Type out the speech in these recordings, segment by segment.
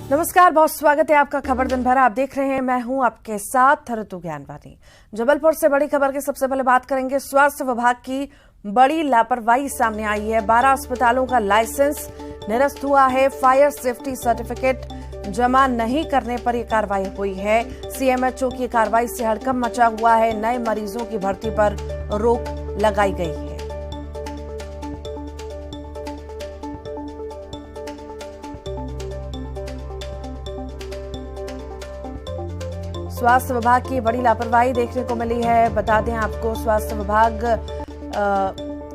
नमस्कार, बहुत स्वागत है आपका खबर दिन भर। आप देख रहे हैं, मैं हूं आपके साथ ऋतु ज्ञानवानी। जबलपुर से बड़ी खबर की सबसे पहले बात करेंगे। स्वास्थ्य विभाग की बड़ी लापरवाही सामने आई है। 12 अस्पतालों का लाइसेंस निरस्त हुआ है। फायर सेफ्टी सर्टिफिकेट जमा नहीं करने पर यह कार्रवाई हुई है। सीएमएचओ की कार्रवाई से हड़कंप मचा हुआ है। नए मरीजों की भर्ती पर रोक लगाई गई है। स्वास्थ्य विभाग की बड़ी लापरवाही देखने को मिली है। बता दें आपको, स्वास्थ्य विभाग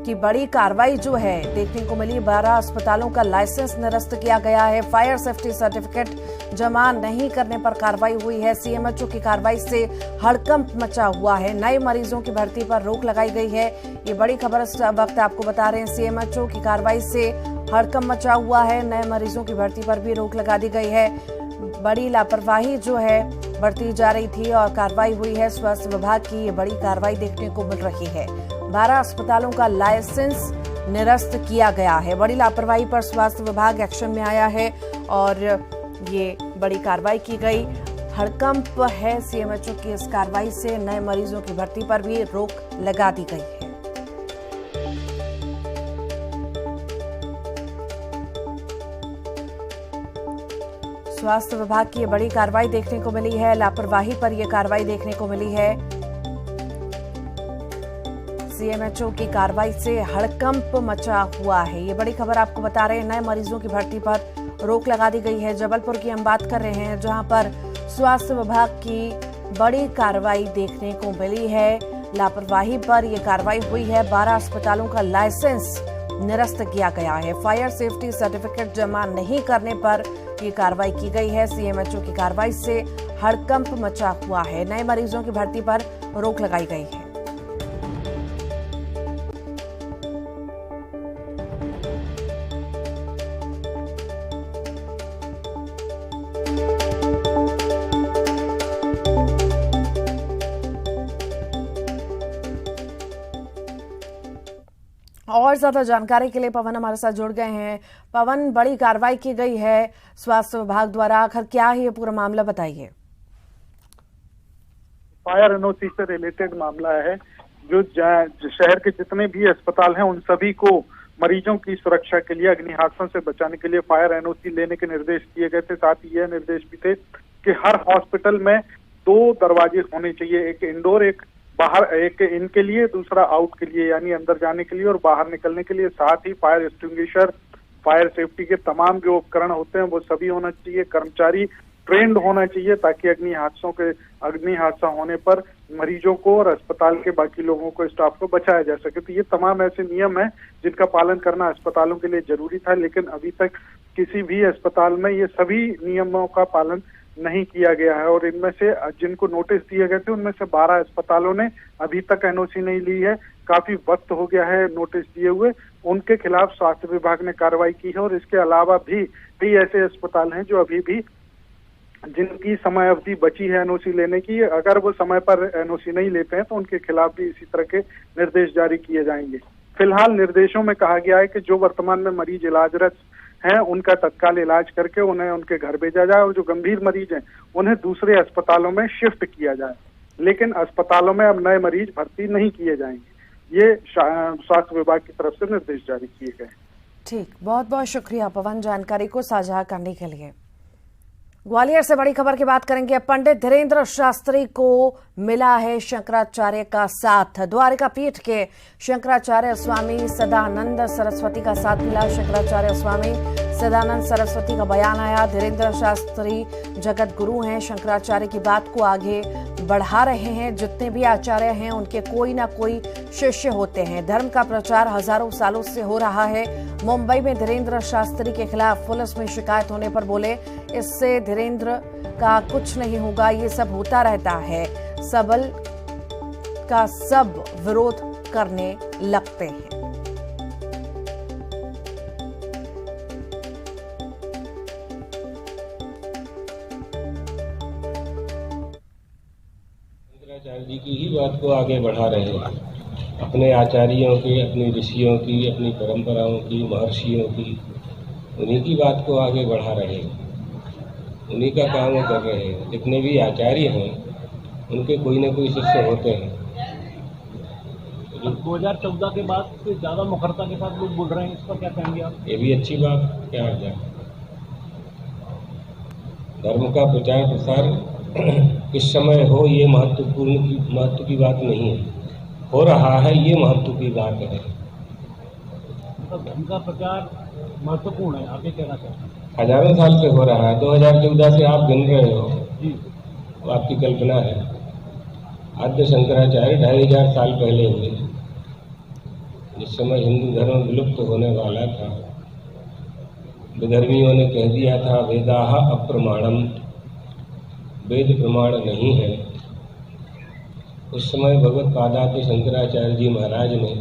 की बड़ी कार्रवाई जो है देखने को मिली। 12 अस्पतालों का लाइसेंस निरस्त किया गया है। फायर सेफ्टी सर्टिफिकेट जमा नहीं करने पर कार्रवाई हुई है। सीएमएचओ की कार्रवाई से हड़कंप मचा हुआ है। नए मरीजों की भर्ती पर रोक लगाई गई है। ये बड़ी खबर इस वक्त आपको बता रहे हैं। सीएमएचओ की कार्रवाई से हड़कंप मचा हुआ है। नए मरीजों की भर्ती पर भी रोक लगा दी गई है। बड़ी लापरवाही जो है बढ़ती जा रही थी और कार्रवाई हुई है। स्वास्थ्य विभाग की ये बड़ी कार्रवाई देखने को मिल रही है। 12 अस्पतालों का लाइसेंस निरस्त किया गया है। बड़ी लापरवाही पर स्वास्थ्य विभाग एक्शन में आया है और ये बड़ी कार्रवाई की गई। हड़कंप है सीएमएचओ की इस कार्रवाई से। नए मरीजों की भर्ती पर भी रोक लगा दी गई है। स्वास्थ्य विभाग की ये बड़ी कार्रवाई देखने को मिली है। लापरवाही पर यह कार्रवाई देखने को मिली है। सीएमएचओ की कार्रवाई से हड़कंप मचा हुआ है। ये बड़ी खबर आपको बता रहे हैं। नए मरीजों की भर्ती पर रोक लगा दी गई है। जबलपुर की हम बात कर रहे हैं, जहां पर स्वास्थ्य विभाग की बड़ी कार्रवाई देखने को मिली है। लापरवाही पर यह कार्रवाई हुई है। 12 अस्पतालों का लाइसेंस निरस्त किया गया है। फायर सेफ्टी सर्टिफिकेट जमा नहीं करने पर यह कार्रवाई की गई है। सीएमएचओ की कार्रवाई से हड़कंप मचा हुआ है। नए मरीजों की भर्ती पर रोक लगाई गई है। और ज्यादा जानकारी के लिए पवन हमारे साथ जुड़ गए हैं। पवन, बड़ी कार्रवाई की गई है स्वास्थ्य विभाग द्वारा, आखिर क्या है ये पूरा मामला, बताइए। फायर एनओसी से रिलेटेड मामला है। जो शहर के जितने भी अस्पताल हैं उन सभी को मरीजों की सुरक्षा के लिए, अग्नि हादसों से बचाने के लिए फायर एनओसी लेने के निर्देश दिए गए थे। साथ ही यह निर्देश भी थे कि हर हॉस्पिटल में 2 दरवाजे होने चाहिए, एक इंडोर, एक बाहर, एक इनके लिए, दूसरा आउट के लिए, यानी अंदर जाने के लिए और बाहर निकलने के लिए। साथ ही फायर एक्सटिंग्विशर, फायर सेफ्टी के तमाम जो उपकरण होते हैं वो सभी होना चाहिए। कर्मचारी ट्रेंड होना चाहिए ताकि अग्नि हादसा होने पर मरीजों को और अस्पताल के बाकी लोगों को, स्टाफ को बचाया जा सके। तो ये तमाम ऐसे नियम हैं जिनका पालन करना अस्पतालों के लिए जरूरी था, लेकिन अभी तक किसी भी अस्पताल में ये सभी नियमों का पालन नहीं किया गया है। और इनमें से जिनको नोटिस दिए गए थे उनमें से 12 अस्पतालों ने अभी तक एनओसी नहीं ली है। काफी वक्त हो गया है नोटिस दिए हुए। उनके खिलाफ स्वास्थ्य विभाग ने कार्रवाई की है। और इसके अलावा भी कई ऐसे अस्पताल हैं जो अभी भी, जिनकी समय अवधि बची है एनओसी लेने की, अगर वो समय पर एनओसी नहीं लेते हैं तो उनके खिलाफ भी इसी तरह के निर्देश जारी किए जाएंगे। फिलहाल निर्देशों में कहा गया है कि जो वर्तमान में मरीज इलाजरत हैं उनका तत्काल इलाज करके उन्हें उनके घर भेजा जाए और जो गंभीर मरीज हैं उन्हें दूसरे अस्पतालों में शिफ्ट किया जाए। लेकिन अस्पतालों में अब नए मरीज भर्ती नहीं किए जाएंगे। ये स्वास्थ्य विभाग की तरफ से निर्देश जारी किए गए। ठीक, बहुत बहुत शुक्रिया पवन जानकारी को साझा करने के लिए। ग्वालियर से बड़ी खबर की बात करेंगे। पंडित धीरेन्द्र शास्त्री को मिला है शंकराचार्य का साथ। द्वारिका पीठ के शंकराचार्य स्वामी सदानंद सरस्वती का साथ मिला। शंकराचार्य स्वामी सदानंद सरस्वती का बयान आया। धीरेन्द्र शास्त्री जगत गुरु हैं। शंकराचार्य की बात को आगे बढ़ा रहे हैं। जितने भी आचार्य हैं उनके कोई ना कोई शिष्य होते हैं। धर्म का प्रचार हजारों सालों से हो रहा है। मुंबई में धीरेन्द्र शास्त्री के खिलाफ पुलिस में शिकायत होने पर बोले, इससे धीरेन्द्र का कुछ नहीं होगा, ये सब होता रहता है। सबल का सब विरोध करने लगते हैं। शंकराचार्य जी की ही बात को आगे बढ़ा रहे हैं। अपने आचार्यों की, अपने ऋषियों की, अपनी परंपराओं की, महर्षियों की, उन्हीं की बात को आगे बढ़ा रहे हैं। उन्हीं का काम वो कर रहे हैं। जितने भी आचार्य हैं उनके कोई ना कोई शिष्य होते हैं। 2014 के बाद से ज़्यादा मुखरता के साथ लोग बोल रहे हैं, इस पर क्या कहेंगे आप? ये भी अच्छी बात, क्या है जाए। धर्म का प्रचार प्रसार किस समय हो ये महत्व की बात नहीं है, हो रहा है ये महत्व की बात है। तो धर्म का प्रचार महत्वपूर्ण है, आगे कहना चाहते हैं? हजारों साल से हो रहा है, 2014 से आप गिन रहे हो, जी वो आपकी कल्पना है। आद्य शंकराचार्य 2500 साल पहले हुए, जिस समय हिंदू धर्म विलुप्त होने वाला था। विधर्मियों ने कह दिया था वेदाह अप्रमाणम, वेद प्रमाण नहीं है। उस समय भगवत पादात्य शंकराचार्य जी महाराज ने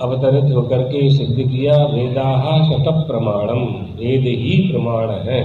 अवतरित होकर के सिद्ध किया वेदाह शत प्रमाणम, वेद ही प्रमाण है।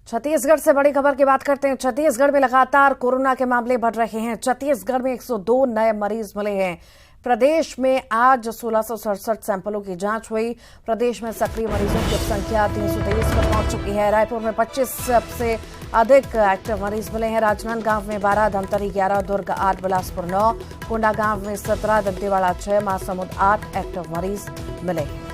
छत्तीसगढ़ से बड़ी खबर की बात करते हैं। छत्तीसगढ़ में लगातार कोरोना के मामले बढ़ रहे हैं। छत्तीसगढ़ में 102 नए मरीज मिले हैं। प्रदेश में आज 1667 सैंपलों की जांच हुई। प्रदेश में सक्रिय मरीजों की संख्या 323 पर पहुंच चुकी है। रायपुर में 25 सबसे अधिक एक्टिव मरीज मिले हैं। राजनांदगांव में 12, धमतरी 11, दुर्ग 8, बिलासपुर 9, कोंडागांव में 17, दंतेवाड़ा 6, महासमुंद 8 एक्टिव मरीज मिले हैं।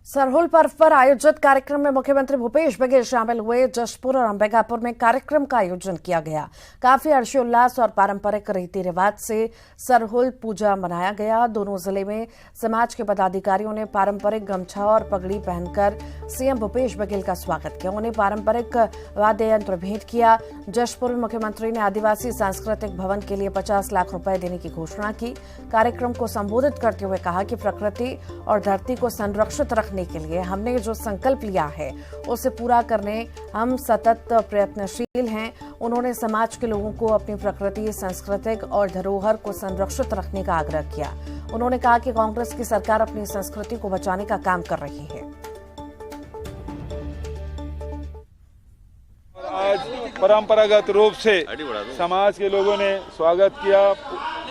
सरहुल पर्व पर आयोजित कार्यक्रम में मुख्यमंत्री भूपेश बघेल शामिल हुए। जशपुर और अंबिकापुर में कार्यक्रम का आयोजन किया गया। काफी हर्षोल्लास और पारंपरिक रीति रिवाज से सरहुल पूजा मनाया गया। दोनों जिले में समाज के पदाधिकारियों ने पारंपरिक गमछा और पगड़ी पहनकर सीएम भूपेश बघेल का स्वागत किया। उन्हें पारंपरिक वाद्य यंत्र भेंट किया। जशपुर में मुख्यमंत्री ने आदिवासी सांस्कृतिक भवन के लिए 50 लाख रुपए देने की घोषणा की। कार्यक्रम को संबोधित करते हुए कहा कि प्रकृति और धरती को संरक्षित रखने के लिए हमने जो संकल्प लिया है उसे पूरा करने हम सतत प्रयत्नशील हैं। उन्होंने समाज के लोगों को अपनी प्रकृति, सांस्कृतिक और धरोहर को संरक्षित रखने का आग्रह किया। उन्होंने कहा कि कांग्रेस की सरकार अपनी संस्कृति को बचाने का काम कर रही है। आज परंपरागत रूप से समाज के लोगों ने स्वागत किया,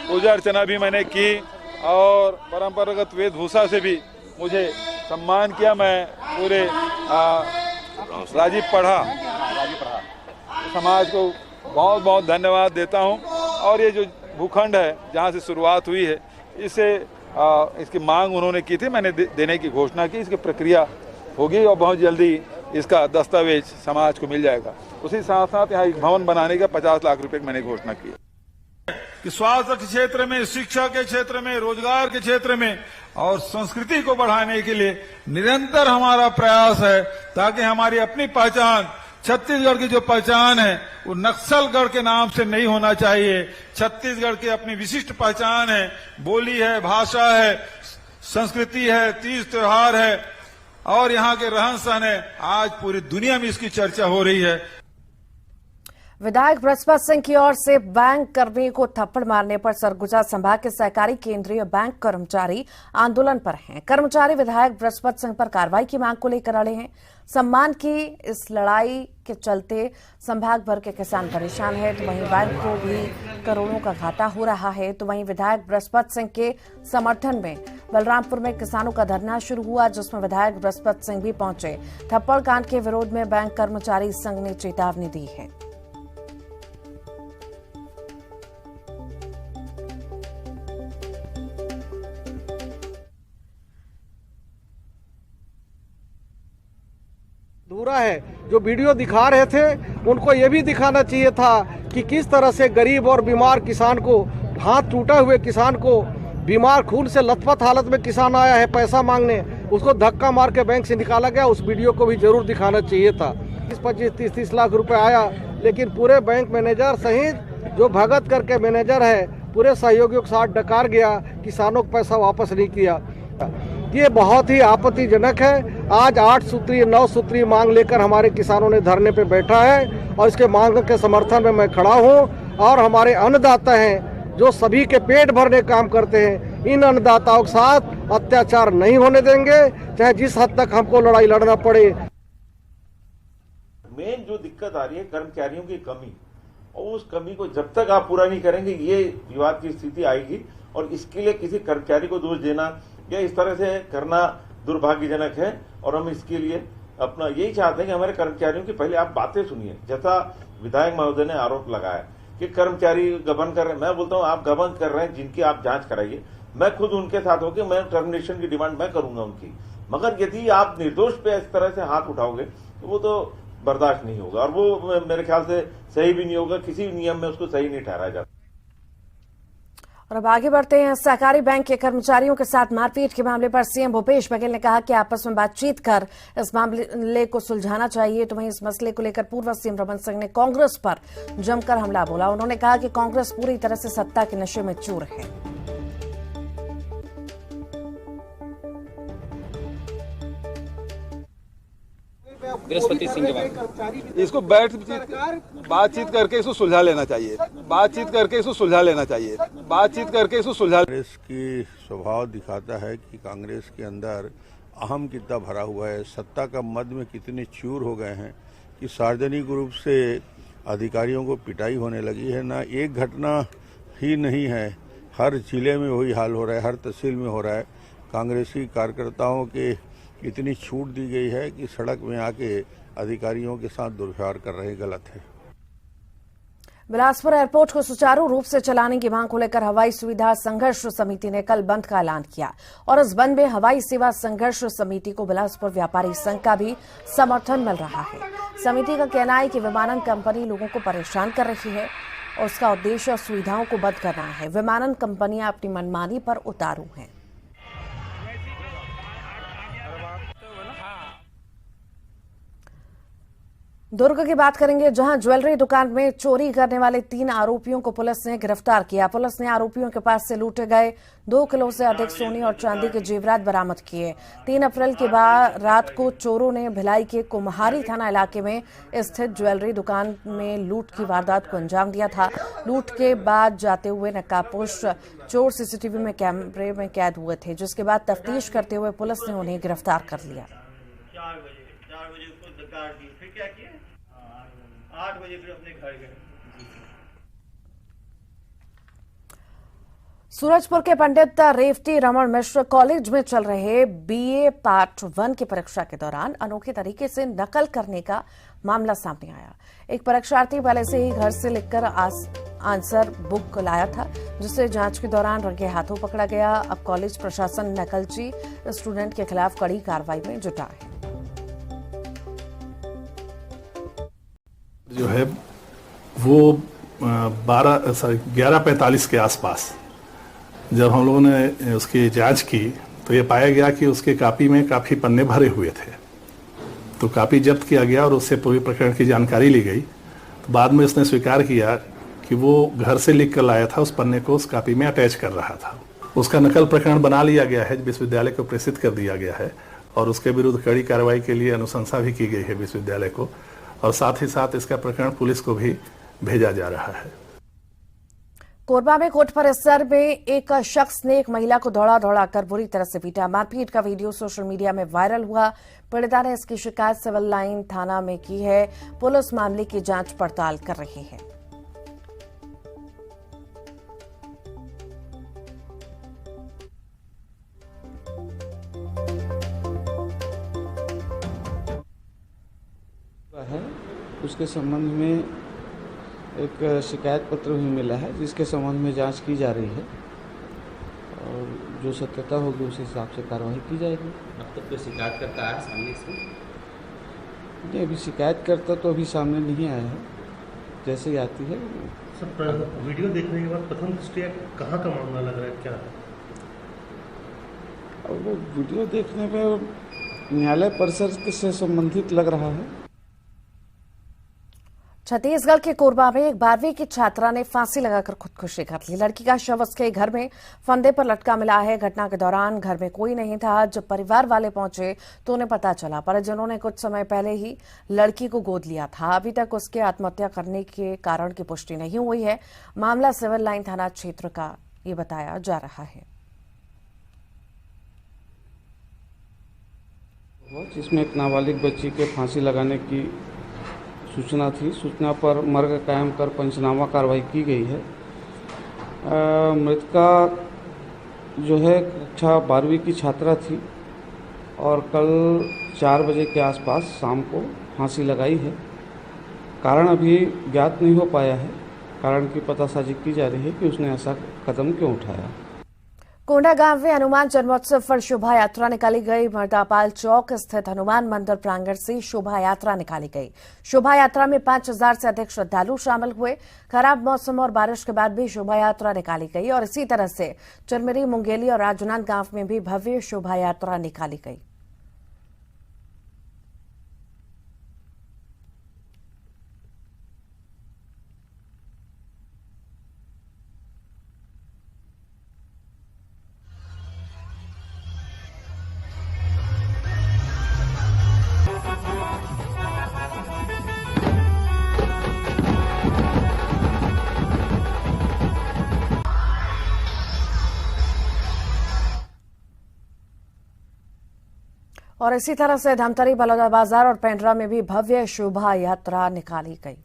पूजा अर्चना भी मैंने की और परंपरागत वेशभूषा से भी मुझे सम्मान किया। मैं पूरे राजीव पढ़ा समाज को बहुत बहुत धन्यवाद देता हूं। और ये जो भूखंड है जहां से शुरुआत हुई है, इसे इसकी मांग उन्होंने की थी, मैंने देने की घोषणा की। इसकी प्रक्रिया होगी और बहुत जल्दी इसका दस्तावेज समाज को मिल जाएगा। उसी साथ साथ यहाँ एक भवन बनाने का 50 लाख रुपए की मैंने घोषणा की कि स्वास्थ्य के क्षेत्र में, शिक्षा के क्षेत्र में, रोजगार के क्षेत्र में और संस्कृति को बढ़ाने के लिए निरंतर हमारा प्रयास है, ताकि हमारी अपनी पहचान, छत्तीसगढ़ की जो पहचान है वो नक्सलगढ़ के नाम से नहीं होना चाहिए। छत्तीसगढ़ की अपनी विशिष्ट पहचान है, बोली है, भाषा है, संस्कृति है, तीज त्योहार है और यहाँ के रहन सहन है। आज पूरी दुनिया में इसकी चर्चा हो रही है। विधायक बृहस्पत सिंह की ओर से बैंक कर्मी को थप्पड़ मारने पर सरगुजा संभाग के सहकारी केंद्रीय बैंक कर्मचारी आंदोलन पर हैं। कर्मचारी विधायक बृहस्पत सिंह पर कार्रवाई की मांग को लेकर अड़े हैं। सम्मान की इस लड़ाई के चलते संभाग भर के किसान परेशान हैं, तो वहीं बैंक को भी करोड़ों का घाटा हो रहा है। तो वहीं विधायक बृहस्पत सिंह के समर्थन में बलरामपुर में किसानों का धरना शुरू हुआ, जिसमें विधायक बृहस्पत सिंह भी पहुंचे। थप्पड़ कांड के विरोध में बैंक कर्मचारी संघ ने चेतावनी दी है। अधूरा है। जो वीडियो दिखा रहे थे उनको ये भी दिखाना चाहिए था कि किस तरह से गरीब और बीमार किसान को, हाथ टूटा हुए किसान को, बीमार खून से लथपथ हालत में किसान आया है पैसा मांगने, उसको धक्का मार के बैंक से निकाला गया। उस वीडियो को भी जरूर दिखाना चाहिए था। 25-30 लाख रुपए आया, लेकिन पूरे बैंक मैनेजर सहित जो भगत करके मैनेजर है पूरे सहयोगियों के साथ डकार गया, किसानों को पैसा वापस नहीं किया। ये बहुत ही आपत्तिजनक है। आज 8 सूत्री 9 सूत्री मांग लेकर हमारे किसानों ने धरने पे बैठा है और इसके मांग के समर्थन में मैं खड़ा हूँ। और हमारे अन्नदाता हैं जो सभी के पेट भरने काम करते हैं, इन अन्नदाताओं के साथ अत्याचार नहीं होने देंगे, चाहे जिस हद तक हमको लड़ाई लड़ना पड़े। मेन जो दिक्कत आ रही है कर्मचारियों की कमी, और उस कमी को जब तक आप पूरा नहीं करेंगे ये विवाद की स्थिति आएगी। और इसके लिए किसी कर्मचारी को दोष देना या इस तरह से करना दुर्भाग्यजनक है। और हम इसके लिए अपना यही चाहते हैं कि हमारे कर्मचारियों की पहले आप बातें सुनिए। जैसा विधायक महोदय ने आरोप लगाया कि कर्मचारी गबन कर रहे हैं, मैं बोलता हूं आप गबन कर रहे हैं जिनकी आप जांच कराइए। मैं खुद उनके साथ होकर मैं टर्मिनेशन की डिमांड मैं करूंगा उनकी, मगर यदि आप निर्दोष पे इस तरह से हाथ उठाओगे तो वो तो बर्दाश्त नहीं होगा, और वो मेरे ख्याल से सही भी नहीं होगा। किसी भी नियम में उसको सही नहीं ठहराया जाता। और अब आगे बढ़ते हैं। सहकारी बैंक के कर्मचारियों के साथ मारपीट के मामले पर सीएम भूपेश बघेल ने कहा कि आपस में बातचीत कर इस मामले को सुलझाना चाहिए। तो वहीं इस मसले को लेकर पूर्व सीएम रमन सिंह ने कांग्रेस पर जमकर हमला बोला। उन्होंने कहा कि कांग्रेस पूरी तरह से सत्ता के नशे में चूर है। बृहस्पति सिंह के बारे इसको बातचीत करके इसको सुलझा लेना चाहिए। बातचीत करके इसको सुलझा लेना चाहिए। बातचीत करके इसको सुलझा। कांग्रेस की स्वभाव दिखाता है कि कांग्रेस के अंदर अहम कितना भरा हुआ है, सत्ता का मद में कितने चूर हो गए हैं कि सार्वजनिक रूप से अधिकारियों को पिटाई होने लगी है। ना एक घटना ही नहीं है, हर जिले में वही हाल हो रहा है, हर तहसील में हो रहा है। कांग्रेसी कार्यकर्ताओं के इतनी छूट दी गई है कि सड़क में आके अधिकारियों के साथ दुर्व्यवहार कर रहे, गलत है। बिलासपुर एयरपोर्ट को सुचारू रूप से चलाने की मांग को लेकर हवाई सुविधा संघर्ष समिति ने कल बंद का ऐलान किया और इस बंद में हवाई सेवा संघर्ष समिति को बिलासपुर व्यापारी संघ का भी समर्थन मिल रहा है। समिति का कहना है कि विमानन कंपनी लोगों को परेशान कर रही है और उसका उद्देश्य सुविधाओं को बंद करना है। विमानन कंपनियां अपनी मनमानी पर उतारू हैं। दुर्ग की बात करेंगे, जहां ज्वेलरी दुकान में चोरी करने वाले 3 आरोपियों को पुलिस ने गिरफ्तार किया। पुलिस ने आरोपियों के पास से लूटे गए 2 किलो से अधिक सोने और चांदी के जेवरात बरामद किए। 3 अप्रैल के बाद रात को चोरों ने भिलाई के कुम्हारी थाना इलाके में स्थित ज्वेलरी दुकान में लूट की वारदात को अंजाम दिया था। लूट के बाद जाते हुए नकाबपोश चोर सीसीटीवी में कैमरे में कैद हुए थे, जिसके बाद तफ्तीश करते हुए पुलिस ने उन्हें गिरफ्तार कर लिया। 4 बजे उसको कार दी, फिर क्या किया? 8 बजे फिर अपने घर गए। सूरजपुर के पंडित रेवती रमन मिश्र कॉलेज में चल रहे बीए पार्ट 1 की परीक्षा के दौरान अनोखे तरीके से नकल करने का मामला सामने आया। एक परीक्षार्थी पहले से ही घर से लिखकर आंसर बुक लाया था, जिसे जांच के दौरान रंगे हाथों पकड़ा गया। अब कॉलेज प्रशासन नकलची स्टूडेंट के खिलाफ कड़ी कार्रवाई में जुटा है। जो है वो 11:45 के आसपास जब हम लोगों ने उसकी जांच की तो ये पाया गया कि उसके कॉपी में काफ़ी पन्ने भरे हुए थे। तो कॉपी जब्त किया गया और उससे पूरी प्रकरण की जानकारी ली गई। तो बाद में उसने स्वीकार किया कि वो घर से लिख कर लाया था, उस पन्ने को उस कॉपी में अटैच कर रहा था। उसका नकल प्रकरण बना लिया गया है, विश्वविद्यालय को प्रेषित कर दिया गया है और उसके विरुद्ध कड़ी कार्रवाई के लिए अनुशंसा भी की गई है विश्वविद्यालय को, और साथ ही साथ इसका प्रकरण पुलिस को भी भेजा जा रहा है। कोरबा में कोर्ट परिसर में एक शख्स ने एक महिला को दौड़ा कर बुरी तरह से पीटा। मारपीट का वीडियो सोशल मीडिया में वायरल हुआ। पीड़िता ने इसकी शिकायत सिविल लाइन थाना में की है। पुलिस मामले की जांच पड़ताल कर रही है। उसके संबंध में एक शिकायत पत्र भी मिला है, जिसके संबंध में जांच की जा रही है और जो सत्यता होगी उस हिसाब से कार्रवाई की जाएगी। अब तक कोई शिकायत करता है सामने से? नहीं, अभी शिकायत करता तो अभी सामने नहीं आया है, जैसे ही आती है। सर, वीडियो देखने के बाद प्रथम दृष्टया कहाँ का मामला लग रहा है, क्या है? और वो वीडियो देखने में न्यायालय परिसर से संबंधित लग रहा है। छत्तीसगढ़ के कोरबा में एक 12वीं की छात्रा ने फांसी लगाकर खुदकुशी कर ली। लड़की का शव उसके घर में फंदे पर लटका मिला है। घटना के दौरान घर में कोई नहीं था। जब परिवार वाले पहुंचे तो उन्हें पता चला, परिजनों ने कुछ समय पहले ही लड़की को गोद लिया था। अभी तक उसके आत्महत्या करने के कारण की पुष्टि नहीं हुई है। मामला सिविल लाइन थाना क्षेत्र का ये बताया जा रहा है, जिसमें एक नाबालिग बच्ची के फांसी लगाने की सूचना थी। सूचना पर मर्ग कायम कर पंचनामा कार्रवाई की गई है। मृतका जो है कक्षा 12वीं की छात्रा थी और कल 4 बजे के आसपास शाम को फांसी लगाई है। कारण अभी ज्ञात नहीं हो पाया है। कारण की पतासाजी की जा रही है कि उसने ऐसा कदम क्यों उठाया। कोंडागांव में हनुमान जन्मोत्सव पर शोभा यात्रा निकाली गई। मर्दापाल चौक स्थित हनुमान मंदिर प्रांगण से शोभा यात्रा निकाली गई। शोभा यात्रा में 5000 से अधिक श्रद्धालु शामिल हुए। खराब मौसम और बारिश के बाद भी शोभा यात्रा निकाली गई और इसी तरह से चिरमिरी, मुंगेली और राजनांद गांव में भी भव्य शोभा यात्रा निकाली गई। और इसी तरह से धमतरी, बलौदाबाजार और पेंड्रा में भी भव्य शोभा यात्रा निकाली गई।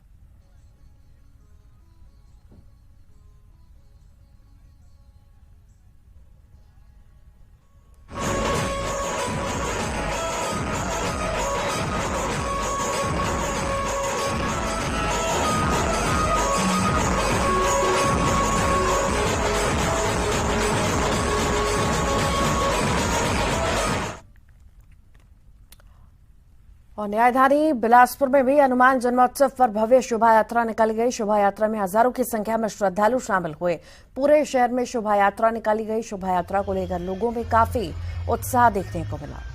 और न्यायधानी बिलासपुर में भी हनुमान जन्मोत्सव पर भव्य शोभा यात्रा निकाली गई। शोभा यात्रा में हजारों की संख्या में श्रद्धालु शामिल हुए। पूरे शहर में शोभा यात्रा निकाली गई। शोभा यात्रा को लेकर लोगों में काफी उत्साह देखने को मिला।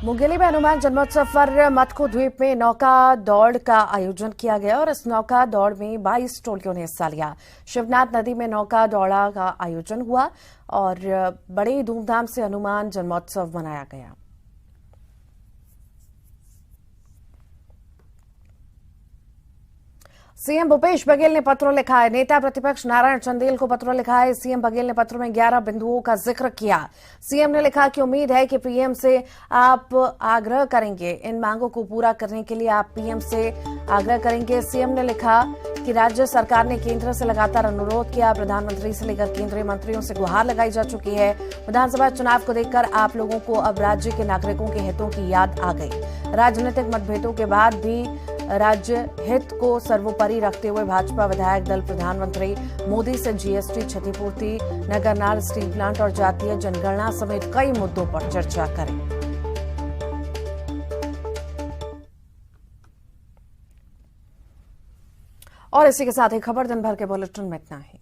मुंगेली में हनुमान जन्मोत्सव पर मटकू द्वीप में नौका दौड़ का आयोजन किया गया और इस नौका दौड़ में 22 टोलियों ने हिस्सा लिया। शिवनाथ नदी में नौका दौड़ा का आयोजन हुआ और बड़ी धूमधाम से हनुमान जन्मोत्सव मनाया गया। सीएम भूपेश बघेल ने पत्र लिखा है। नेता प्रतिपक्ष नारायण चंदेल को पत्र लिखा है। सीएम बघेल ने पत्र में 11 बिंदुओं का जिक्र किया। सीएम ने लिखा कि उम्मीद है कि पीएम से आप आग्रह करेंगे, इन मांगों को पूरा करने के लिए आप पीएम से आग्रह करेंगे। सीएम ने लिखा कि राज्य सरकार ने केंद्र से लगातार अनुरोध किया। प्रधानमंत्री से लेकर केंद्रीय मंत्रियों से गुहार लगाई जा चुकी है। विधानसभा चुनाव को देखकर आप लोगों को अब राज्य के नागरिकों के हितों की याद आ गई। राजनीतिक मतभेदों के बाद भी राज्य हित को सर्वोपरि रखते हुए भाजपा विधायक दल प्रधानमंत्री मोदी से जीएसटी, क्षतिपूर्ति, नगरनार स्टील प्लांट और जातीय जनगणना समेत कई मुद्दों पर चर्चा करें। और इसी के साथ ही खबर दिन भर के बुलेटिन में इतना ही।